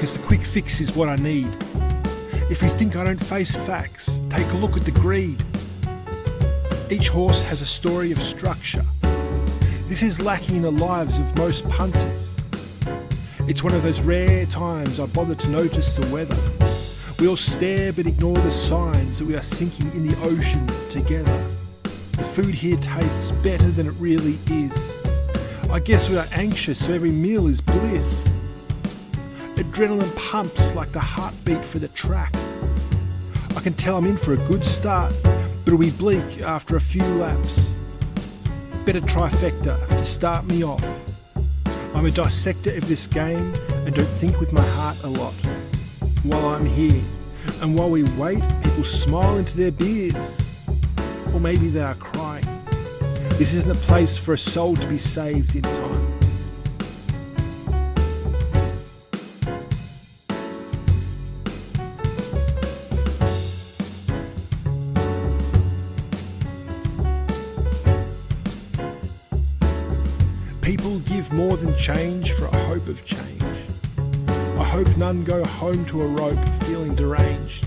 'cause the quick fix is what I need. If you think I don't face facts, take a look at the greed. Each horse has a story of structure. This is lacking in the lives of most punters. It's one of those rare times I bother to notice the weather. We all stare but ignore the signs that we are sinking in the ocean together. The food here tastes better than it really is. I guess we are anxious, so every meal is bliss. Adrenaline pumps like the heartbeat for the track. I can tell I'm in for a good start, but it'll be bleak after a few laps. Better trifecta to start me off. I'm a dissector of this game and don't think with my heart a lot. While I'm here, and while we wait, people smile into their beers. Or maybe they are crying. This isn't a place for a soul to be saved in time. People give more than change for a hope of change. I hope none go home to a rope feeling deranged.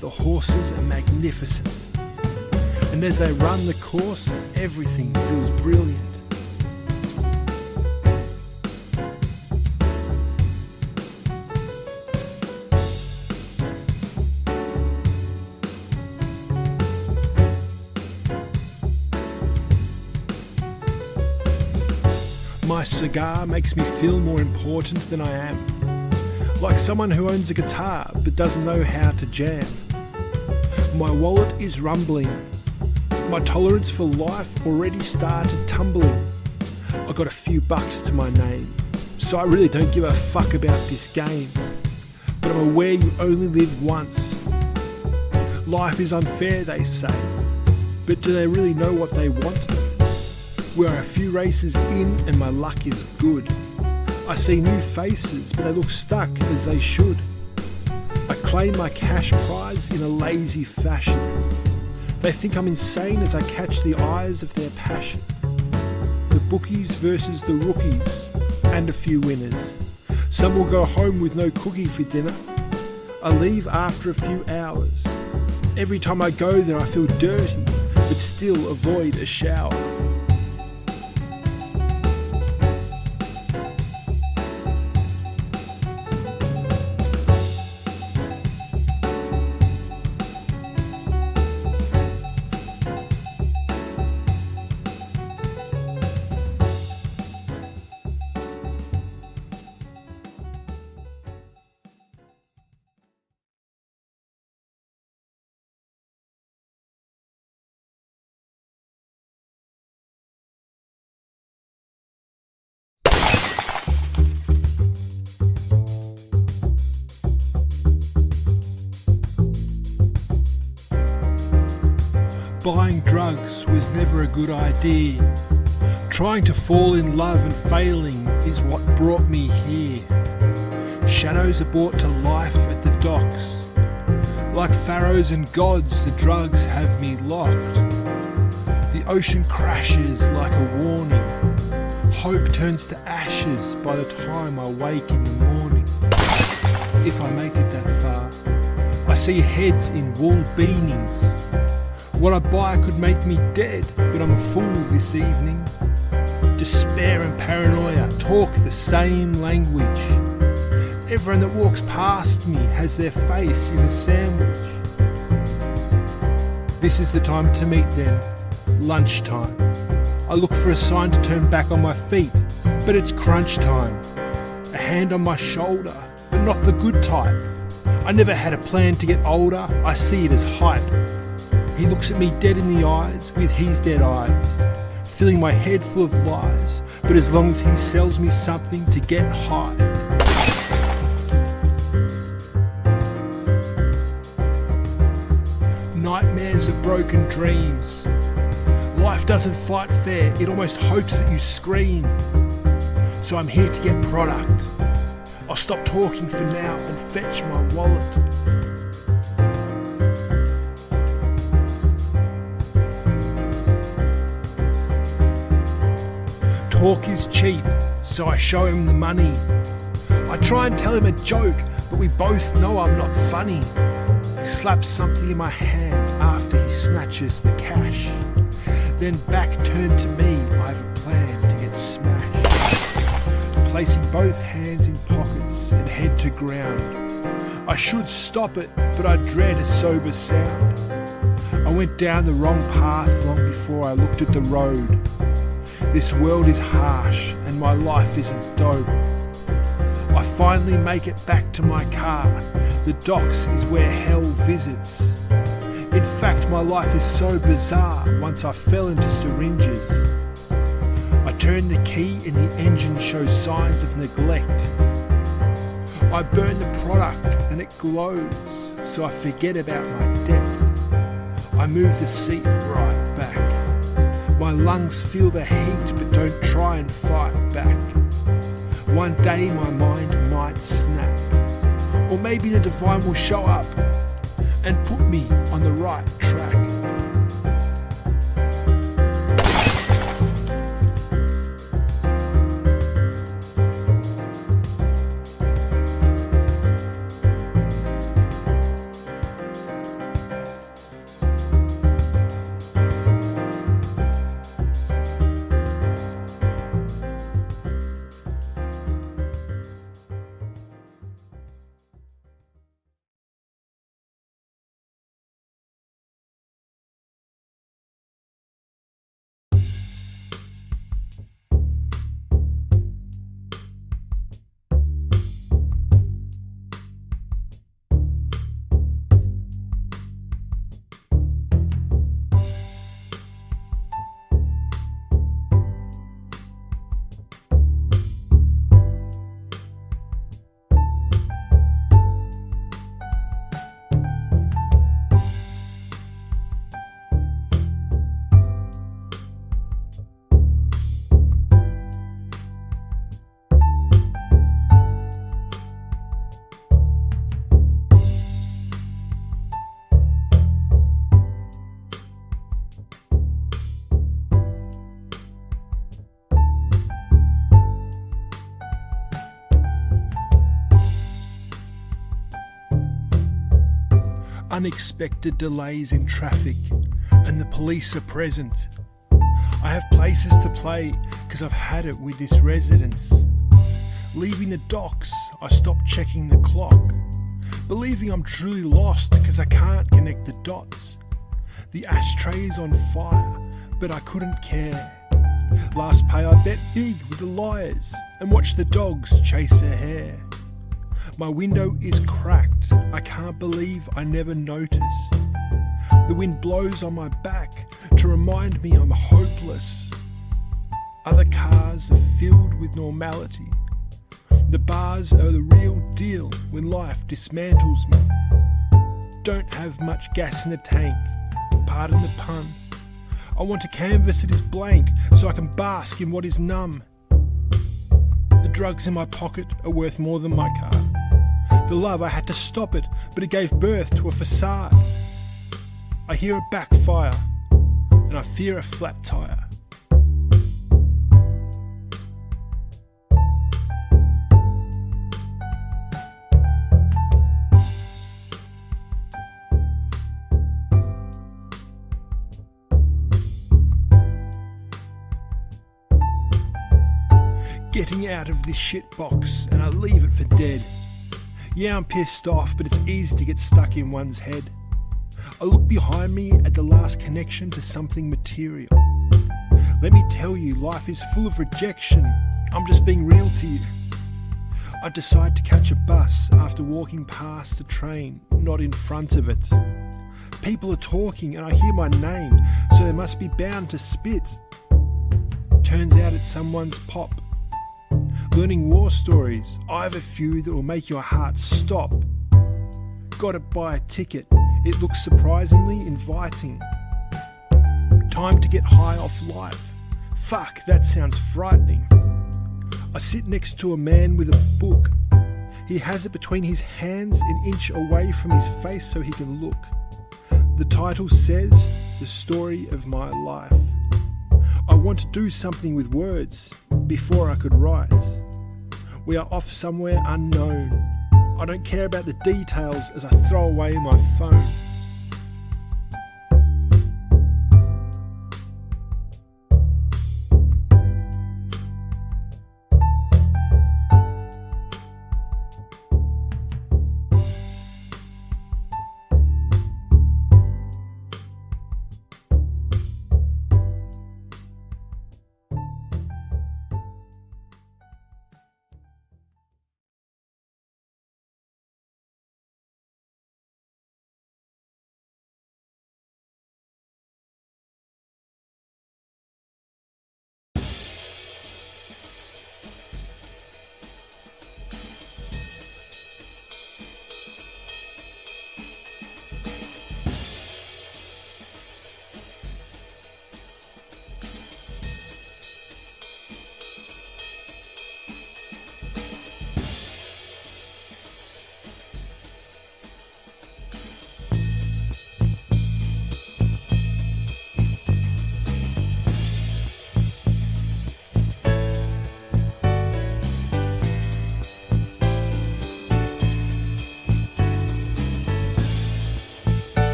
The horses are magnificent, and as they run the course, everything feels brilliant. My cigar makes me feel more important than I am. Like someone who owns a guitar but doesn't know how to jam. My wallet is rumbling. My tolerance for life already started tumbling. I got a few bucks to my name, so I really don't give a fuck about this game. But I'm aware you only live once. Life is unfair, they say, but do they really know what they want? We are a few races in and my luck is good. I see new faces, but they look stuck as they should. I claim my cash prize in a lazy fashion. They think I'm insane as I catch the eyes of their passion. The bookies versus the rookies, and a few winners. Some will go home with no cookie for dinner. I leave after a few hours. Every time I go there I feel dirty, but still avoid a shower. Buying drugs was never a good idea. Trying to fall in love and failing is what brought me here. Shadows are brought to life at the docks. Like pharaohs and gods, the drugs have me locked. The ocean crashes like a warning. Hope turns to ashes by the time I wake in the morning. If I make it that far, I see heads in wool beanies. What I buy could make me dead, but I'm a fool this evening. Despair and paranoia talk the same language. Everyone that walks past me has their face in a sandwich. This is the time to meet them, lunchtime. I look for a sign to turn back on my feet, but it's crunch time. A hand on my shoulder, but not the good type. I never had a plan to get older, I see it as hype. He looks at me dead in the eyes with his dead eyes, filling my head full of lies, but as long as he sells me something to get high. Nightmares of broken dreams. Life doesn't fight fair, it almost hopes that you scream. So I'm here to get product. I'll stop talking for now and fetch my wallet. Talk is cheap, so I show him the money. I try and tell him a joke, but we both know I'm not funny. He slaps something in my hand after he snatches the cash. Then back turned to me, I have a plan to get smashed. Placing both hands in pockets and head to ground. I should stop it, but I dread a sober sound. I went down the wrong path long before I looked at the road. This world is harsh and my life isn't dope. I finally make it back to my car. The docks is where hell visits. In fact, my life is so bizarre once I fell into syringes. I turn the key and the engine shows signs of neglect. I burn the product and it glows, so I forget about my debt. I move the seat right back. My lungs feel the heat but don't try and fight back. One day my mind might snap, or maybe the divine will show up and put me on the right track. Unexpected delays in traffic and the police are present. I have places to play because I've had it with this residence. Leaving the docks, I stop checking the clock, believing I'm truly lost because I can't connect the dots. The ashtray is on fire, but I couldn't care. Last pay I bet big with the liars and watched the dogs chase their hair. My window is cracked, I can't believe I never noticed. The wind blows on my back to remind me I'm hopeless. Other cars are filled with normality. The bars are the real deal when life dismantles me. Don't have much gas in the tank, pardon the pun. I want a canvas that is blank so I can bask in what is numb. The drugs in my pocket are worth more than my car. The love, I had to stop it, but it gave birth to a facade. I hear a backfire, and I fear a flat tire. Getting out of this shit box, and I leave it for dead. Yeah, I'm pissed off, but it's easy to get stuck in one's head. I look behind me at the last connection to something material. Let me tell you, life is full of rejection. I'm just being real to you. I decide to catch a bus after walking past a train, not in front of it. People are talking and I hear my name, so they must be bound to spit. Turns out it's someone's pop. Learning war stories, I have a few that will make your heart stop. Gotta buy a ticket, it looks surprisingly inviting. Time to get high off life. Fuck, that sounds frightening. I sit next to a man with a book. He has it between his hands, an inch away from his face so he can look. The title says, The Story of My Life. I want to do something with words before I could write. We are off somewhere unknown. I don't care about the details as I throw away my phone.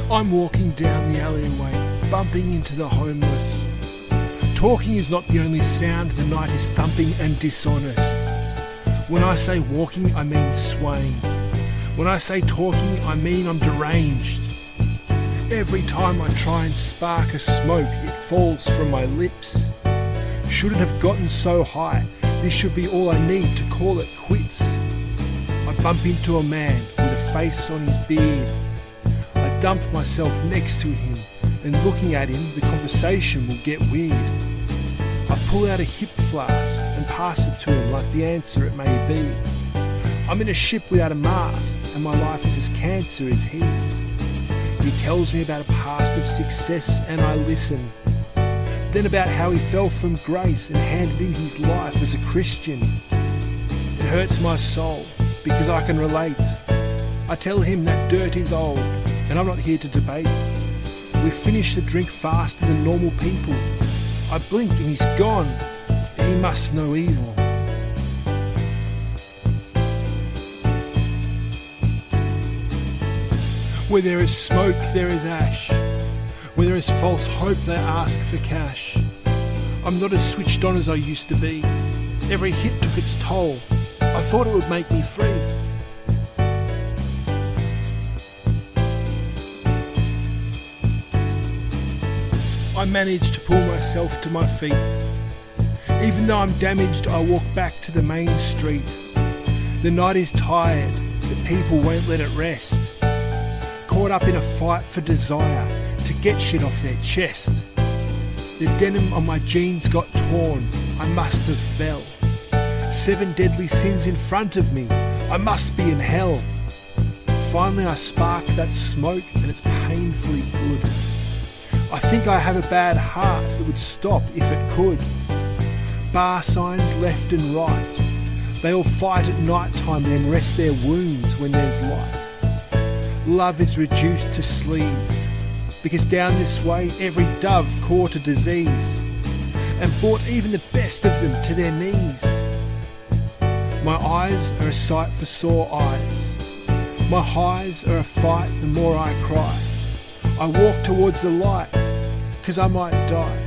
I'm walking down the alleyway, bumping into the homeless. Talking is not the only sound, the night is thumping and dishonest. When I say walking, I mean swaying. When I say talking, I mean I'm deranged. Every time I try and spark a smoke, it falls from my lips. Should it have gotten so high, this should be all I need to call it quits. I bump into a man with a face on his beard. I dump myself next to him, and looking at him, the conversation will get weird. I pull out a hip flask and pass it to him like the answer it may be. I'm in a ship without a mast, and my life is as cancer as his. He tells me about a past of success, and I listen. Then about how he fell from grace and handed in his life as a Christian. It hurts my soul, because I can relate. I tell him that dirt is old, and I'm not here to debate. We finish the drink faster than normal people. I blink and he's gone. He must know evil. Where there is smoke, there is ash. Where there is false hope, they ask for cash. I'm not as switched on as I used to be. Every hit took its toll. I thought it would make me free. I managed to pull myself to my feet. Even though I'm damaged, I walk back to the main street. The night is tired, but people won't let it rest. Caught up in a fight for desire, to get shit off their chest. The denim on my jeans got torn, I must have fell. 7 deadly sins in front of me, I must be in hell. Finally I spark that smoke and it's painfully good. I think I have a bad heart that would stop if it could. Bar signs left and right, they all fight at night time then rest their wounds when there's light. Love is reduced to sleaze, because down this way every dove caught a disease, and brought even the best of them to their knees. My eyes are a sight for sore eyes, my highs are a fight the more I cry. I walk towards the light, 'cause I might die.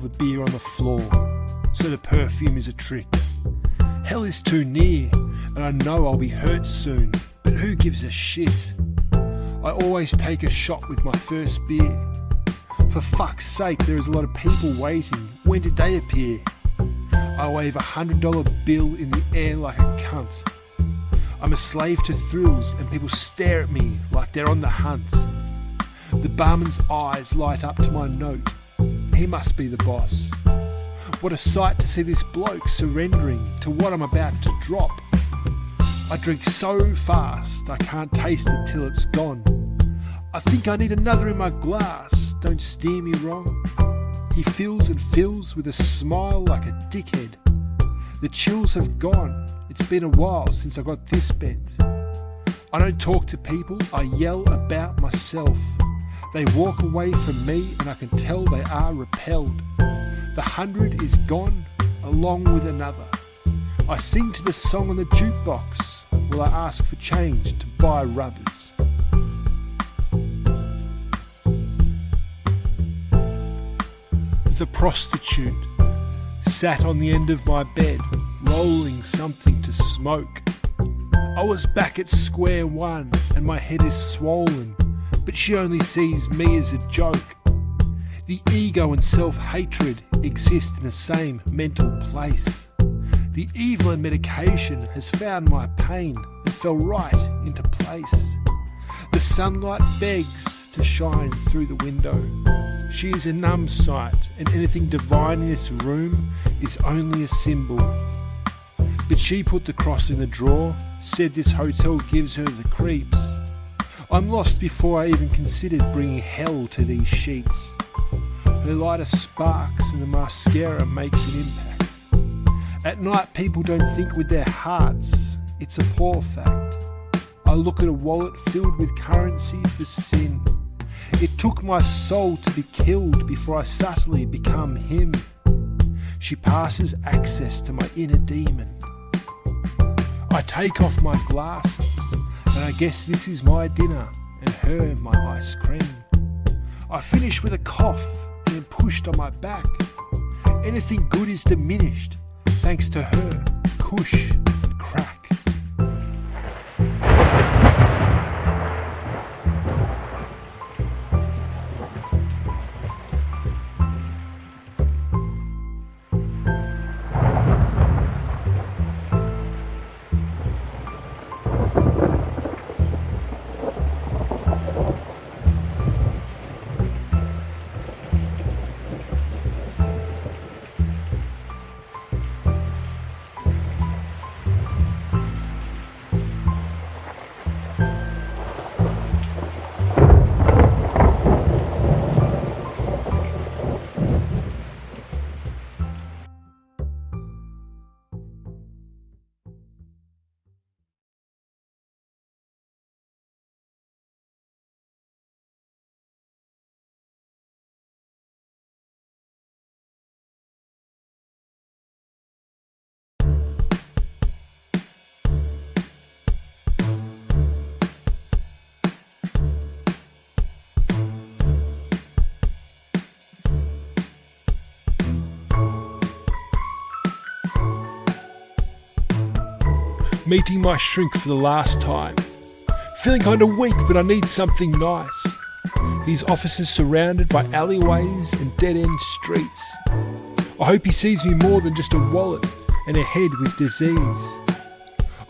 the beer on the floor, so the perfume is a trick. Hell is too near, and I know I'll be hurt soon, but who gives a shit? I always take a shot with my first beer. For fuck's sake, there is a lot of people waiting. When did they appear? I wave $100 bill in the air like a cunt. I'm a slave to thrills, and people stare at me like they're on the hunt. The barman's eyes light up to my note. He must be the boss. What a sight to see this bloke surrendering to what I'm about to drop. I drink so fast I can't taste it till it's gone. I think I need another in my glass, don't steer me wrong. He fills and fills with a smile like a dickhead. The chills have gone, it's been a while since I got this bent. I don't talk to people, I yell about myself. They walk away from me and I can tell they are repelled. The 100 is gone, along with another. I sing to the song on the jukebox while I ask for change to buy rubbers. The prostitute sat on the end of my bed, rolling something to smoke. I was back at square one and my head is swollen, but she only sees me as a joke. The ego and self-hatred exist in the same mental place. The evil in medication has found my pain and fell right into place. The sunlight begs to shine through the window. She is a numb sight, and anything divine in this room is only a symbol. But she put the cross in the drawer, said this hotel gives her the creeps. I'm lost before I even considered bringing hell to these sheets. Her lighter sparks and the mascara makes an impact. At night people don't think with their hearts, it's a poor fact. I look at a wallet filled with currency for sin. It took my soul to be killed before I subtly become him. She passes access to my inner demon. I take off my glasses, and I guess this is my dinner, and her my ice cream. I finish with a cough and am pushed on my back. Anything good is diminished, thanks to her, kush and crack. Meeting my shrink for the last time. Feeling kinda weak, but I need something nice. His office is surrounded by alleyways and dead-end streets. I hope he sees me more than just a wallet and a head with disease.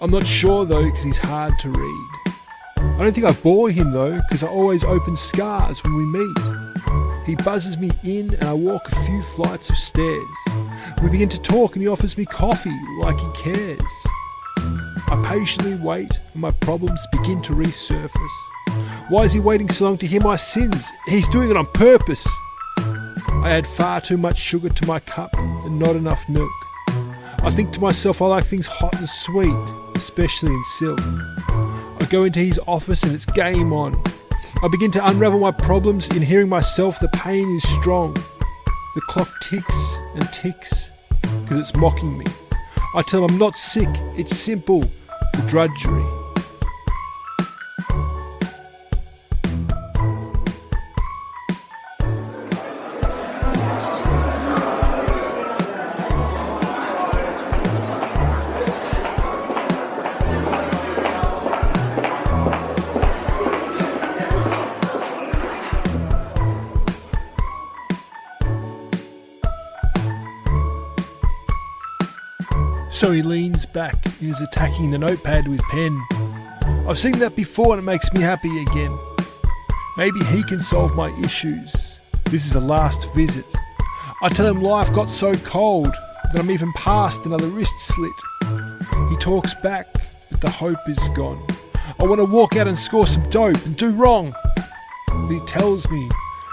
I'm not sure though, because he's hard to read. I don't think I bore him though, because I always open scars when we meet. He buzzes me in and I walk a few flights of stairs. We begin to talk and he offers me coffee like he cares. I patiently wait and my problems begin to resurface. Why is he waiting so long to hear my sins? He's doing it on purpose. I add far too much sugar to my cup and not enough milk. I think to myself I like things hot and sweet, especially in silk. I go into his office and it's game on. I begin to unravel my problems in hearing myself the pain is strong. The clock ticks and ticks because it's mocking me. I tell him I'm not sick, it's simple, the drudgery. So he leans back and is attacking the notepad with pen. I've seen that before and it makes me happy again. Maybe he can solve my issues. This is the last visit. I tell him life got so cold that I'm even past another wrist slit. He talks back, but the hope is gone. I want to walk out and score some dope and do wrong. But he tells me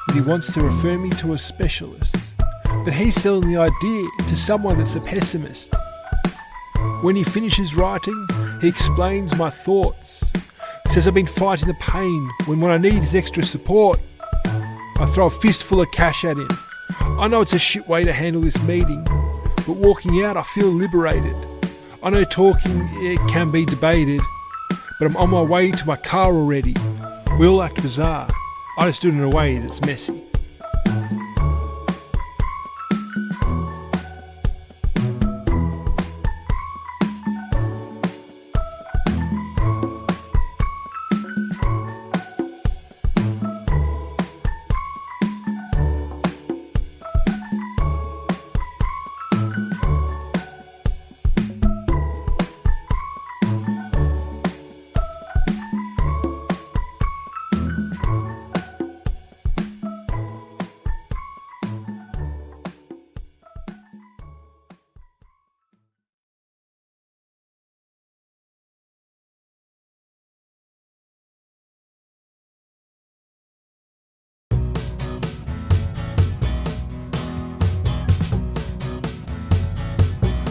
that he wants to refer me to a specialist. But he's selling the idea to someone that's a pessimist. When he finishes writing, he explains my thoughts. Says I've been fighting the pain when what I need is extra support. I throw a fistful of cash at him. I know it's a shit way to handle this meeting, but walking out I feel liberated. I know talking, it can be debated, but I'm on my way to my car already. We all act bizarre. I just do it in a way that's messy.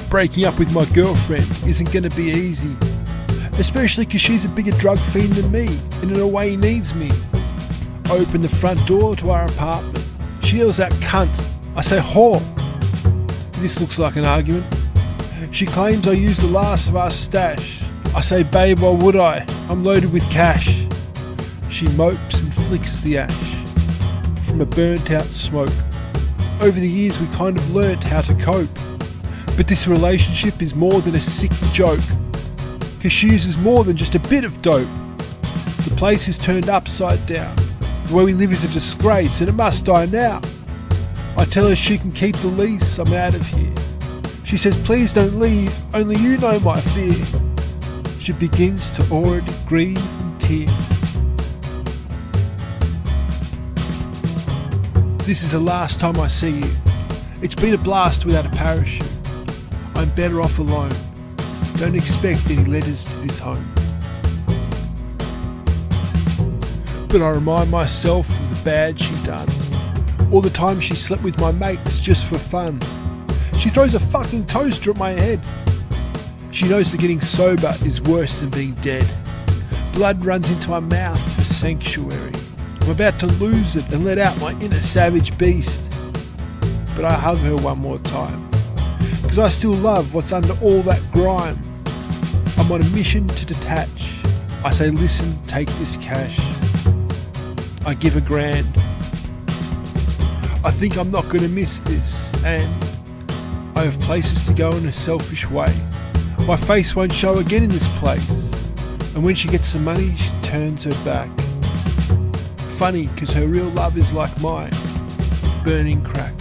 Breaking up with my girlfriend isn't going to be easy, especially because she's a bigger drug fiend than me and in a way needs me. I open the front door to our apartment. She yells out cunt. I say whore. This looks like an argument. She claims I used the last of our stash. I say babe, why would I? I'm loaded with cash. She mopes and flicks the ash from a burnt out smoke. Over the years we kind of learnt how to cope. But this relationship is more than a sick joke, cause she uses more than just a bit of dope. The place is turned upside down. The way we live is a disgrace and it must die now. I tell her she can keep the lease, I'm out of here. She says please don't leave, only you know my fear. She begins to already grieve and tear. This is the last time I see you. It's been a blast without a parachute. I'm better off alone. Don't expect any letters to this home. But I remind myself of the bad she done. All the time she slept with my mates just for fun. She throws a fucking toaster at my head. She knows that getting sober is worse than being dead. Blood runs into my mouth for sanctuary. I'm about to lose it and let out my inner savage beast. But I hug her one more time. Because I still love what's under all that grime. I'm on a mission to detach. I say listen, take this cash. I give $1,000. I think I'm not going to miss this, and I have places to go in a selfish way. My face won't show again in this place, and when she gets the money she turns her back. Funny, because her real love is like mine, burning crack.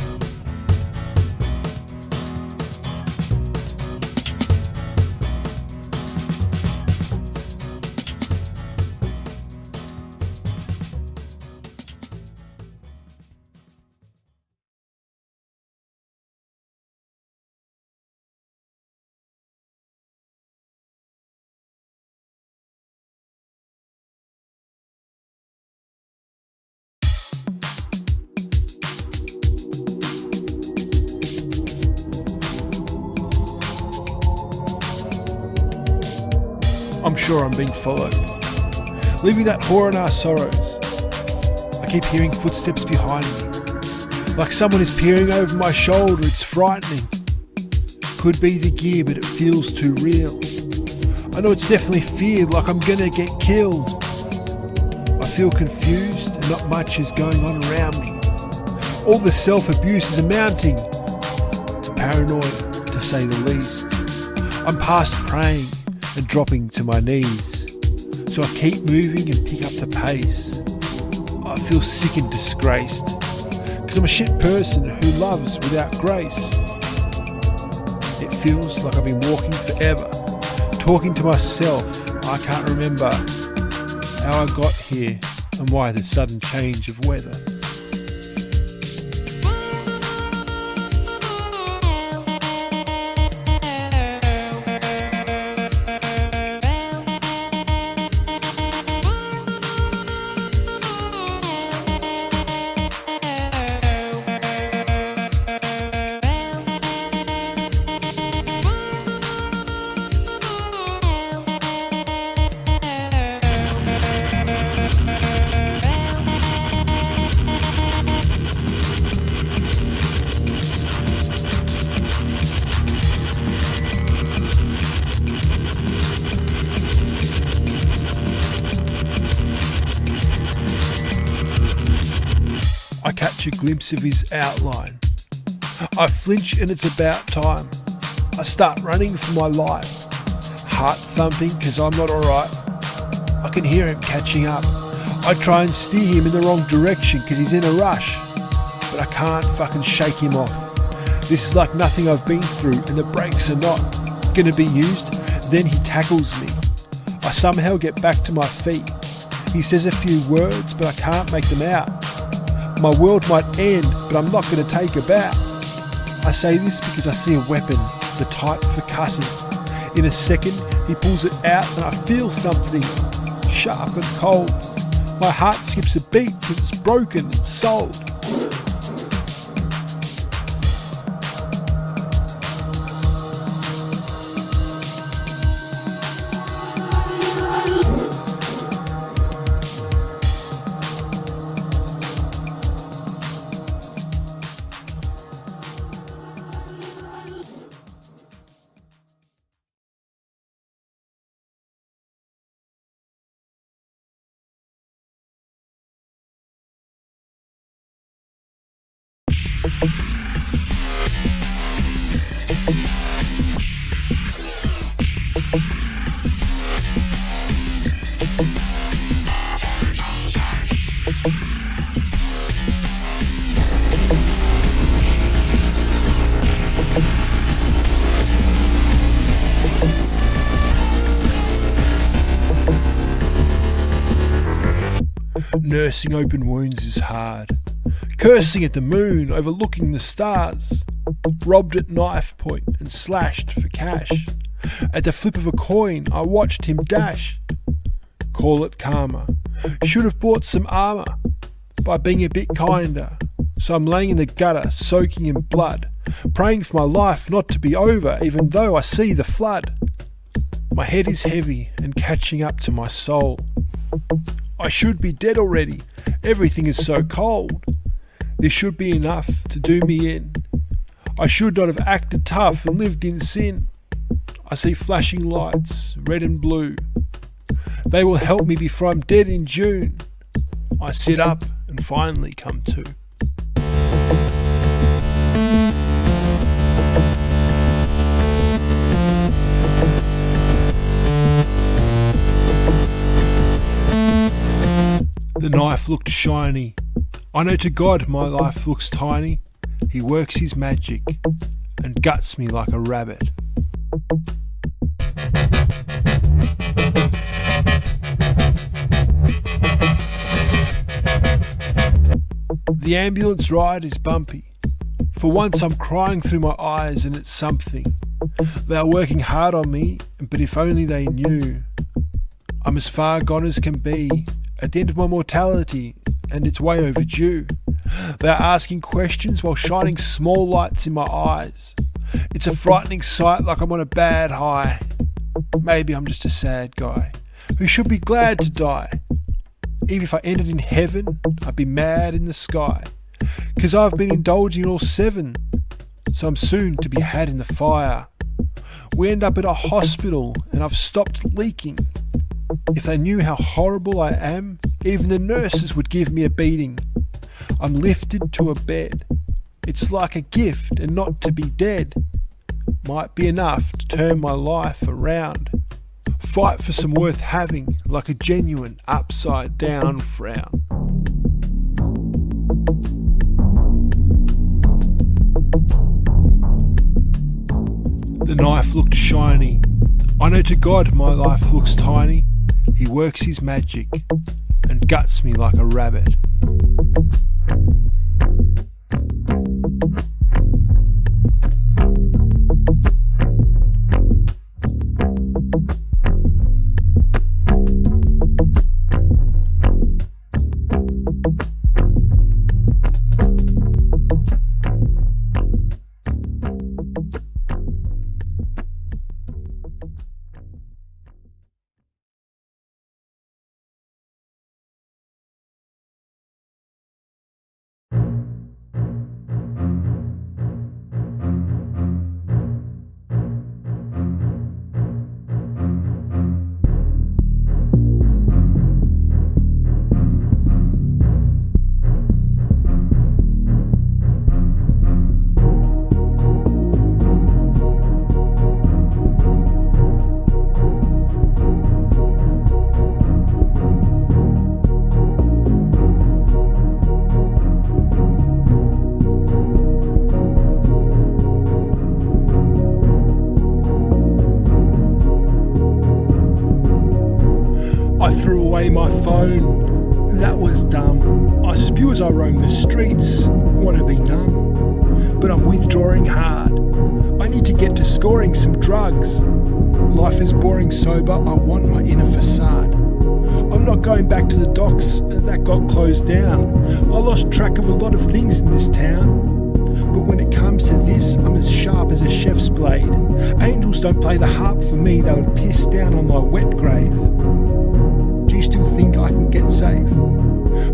I'm sure I'm being followed, leaving that whore in our sorrows. I keep hearing footsteps behind me, like someone is peering over my shoulder. It's frightening. Could be the gear, but it feels too real. I know it's definitely feared, like I'm gonna get killed. I feel confused and not much is going on around me. All the self-abuse is amounting to paranoia, to say the least. I'm past praying and dropping to my knees, so I keep moving and pick up the pace. I feel sick and disgraced, because I'm a shit person who loves without grace. It feels like I've been walking forever, talking to myself. I can't remember how I got here and why the sudden change of weather. I catch a glimpse of his outline. I flinch and it's about time. I start running for my life. Heart thumping because I'm not alright. I can hear him catching up. I try and steer him in the wrong direction because he's in a rush. But I can't fucking shake him off. This is like nothing I've been through and the brakes are not going to be used. Then he tackles me. I somehow get back to my feet. He says a few words but I can't make them out. My world might end, but I'm not going to take a bow. I say this because I see a weapon, the type for cutting. In a second, he pulls it out and I feel something sharp and cold. My heart skips a beat because it's broken and sold. Nursing open wounds is hard. Cursing at the moon, overlooking the stars. Robbed at knife point and slashed for cash. At the flip of a coin, I watched him dash. Call it karma. Should have bought some armour by being a bit kinder. So I'm laying in the gutter, soaking in blood, praying for my life not to be over, even though I see the flood. My head is heavy and catching up to my soul. I should be dead already. Everything is so cold. This should be enough to do me in. I should not have acted tough and lived in sin. I see flashing lights, red and blue. They will help me before I'm dead in June. I sit up and finally come to. The knife looked shiny. I know to God my life looks tiny. He works his magic and guts me like a rabbit. The ambulance ride is bumpy. For once I'm crying through my eyes and it's something. They are working hard on me, but if only they knew. I'm as far gone as can be, at the end of my mortality, and it's way overdue. They are asking questions while shining small lights in my eyes. It's a frightening sight, like I'm on a bad high. Maybe I'm just a sad guy who should be glad to die. Even if I ended in heaven, I'd be mad in the sky. 'Cause I've been indulging all seven, so I'm soon to be had in the fire. We end up at a hospital and I've stopped leaking. If they knew how horrible I am, even the nurses would give me a beating. I'm lifted to a bed. It's like a gift, and not to be dead might be enough to turn my life around. Fight for some worth having, like a genuine upside down frown. The The knife looked shiny. I know to God my life looks tiny. He works his magic and guts me like a rabbit. I threw away my phone, that was dumb. I spew as I roam the streets, wanna be numb. But I'm withdrawing hard, I need to get to scoring some drugs. Life is boring sober, I want my inner facade. I'm not going back to the docks, that got closed down. I lost track of a lot of things in this town. But when it comes to this, I'm as sharp as a chef's blade. Angels don't play the harp for me, they would piss down on my wet grave. Do you still think I can get saved?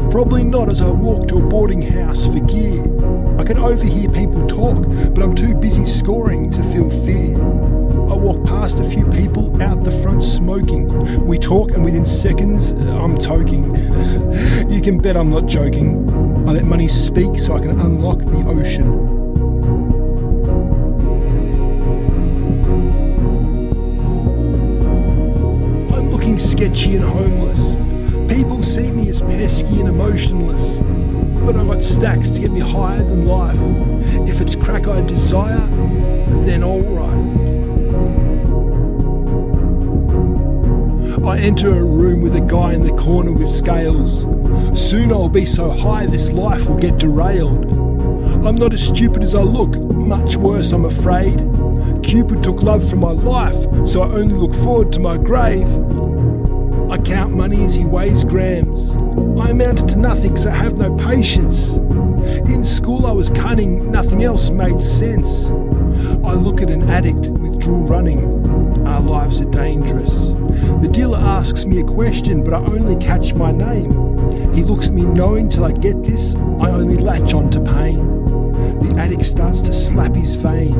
Probably not, as I walk to a boarding house for gear. I can overhear people talk, but I'm too busy scoring to feel fear. I walk past a few people out the front smoking. We talk and within seconds I'm toking. You can bet I'm not joking. I let money speak so I can unlock the ocean. Sketchy and homeless. People see me as pesky and emotionless, but I've got stacks to get me higher than life. If it's crack I desire, then alright. I enter a room with a guy in the corner with scales. Soon I'll be so high this life will get derailed. I'm not as stupid as I look, much worse I'm afraid. Cupid took love from my life, so I only look forward to my grave. I count money as he weighs grams. I amounted to nothing because I have no patience. In school I was cunning, nothing else made sense. I look at an addict with drool running. Our lives are dangerous. The dealer asks me a question, but I only catch my name. He looks at me knowing till I get this, I only latch on to pain. The addict starts to slap his vein.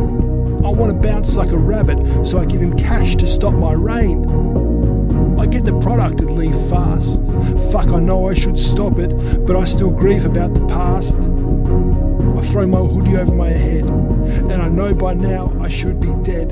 I want to bounce like a rabbit, so I give him cash to stop my rain. I get the product and leave fast. Fuck, I know I should stop it, but I still grieve about the past. I throw my hoodie over my head, and I know by now I should be dead.